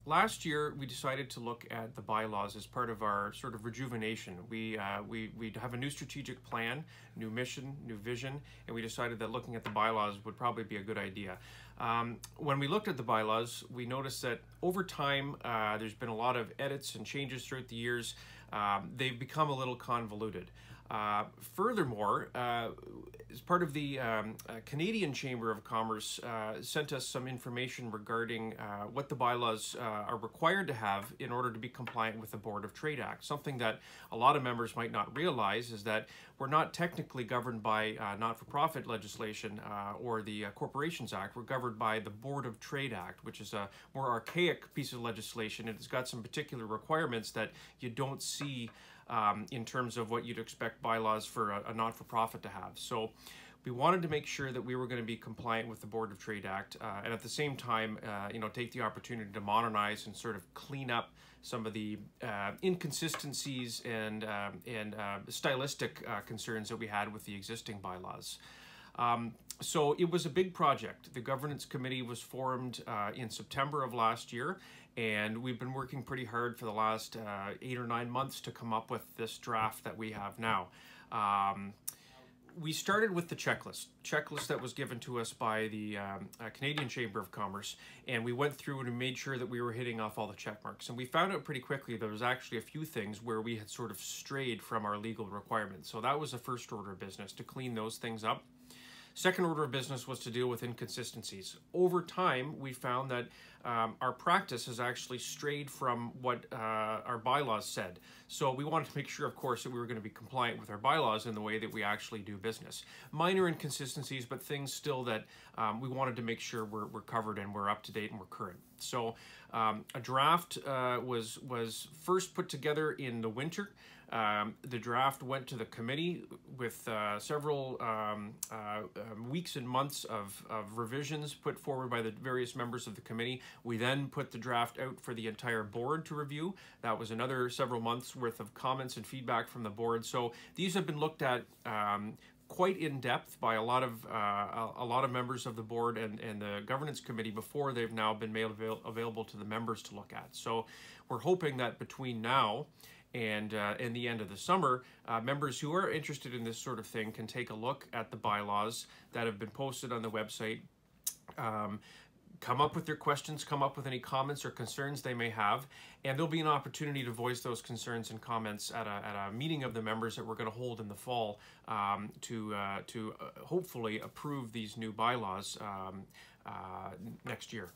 Last year, we decided to look at the bylaws as part of our sort of rejuvenation. We have a new strategic plan, new mission, new vision, and we decided that looking at the bylaws would probably be a good idea. When we looked at the bylaws, we noticed that over time, there's been a lot of edits and changes throughout the years. They've become a little convoluted. Furthermore, as part of the Canadian Chamber of Commerce sent us some information regarding what the bylaws are required to have in order to be compliant with the Board of Trade Act. Something that a lot of members might not realize is that we're not technically governed by not-for-profit legislation or the Corporations Act. We're governed by the Board of Trade Act, which is a more archaic piece of legislation. It's got some particular requirements that you don't see in terms of what you'd expect bylaws for a not-for-profit to have. So we wanted to make sure that we were going to be compliant with the Board of Trade Act and at the same time, take the opportunity to modernize and sort of clean up some of the inconsistencies and stylistic concerns that we had with the existing bylaws. So it was a big project. The governance committee was formed in September of last year, and we've been working pretty hard for the last 8 or 9 months to come up with this draft that we have now. We started with the checklist that was given to us by the Canadian Chamber of Commerce, and we went through and made sure that we were hitting off all the check marks. And we found out pretty quickly there was actually a few things where we had sort of strayed from our legal requirements. So that was the first order of business, to clean those things up. Second order of business was to deal with inconsistencies. Over time, we found that our practice has actually strayed from what our bylaws said. So we wanted to make sure, of course, that we were going to be compliant with our bylaws in the way that we actually do business. Minor inconsistencies, but things still that we wanted to make sure we're covered and we're up to date and we're current. So a draft was first put together in the winter. The draft went to the committee with several weeks and months of revisions put forward by the various members of the committee. We then put the draft out for the entire board to review. That was another several months worth of comments and feedback from the board. So these have been looked at quite in depth by a lot of members of the board and the governance committee before they've now been made available to the members to look at. So we're hoping that between now and in the end of the summer, members who are interested in this sort of thing can take a look at the bylaws that have been posted on the website, come up with their questions, come up with any comments or concerns they may have, and there'll be an opportunity to voice those concerns and comments at a meeting of the members that we're going to hold in the fall to hopefully approve these new bylaws next year.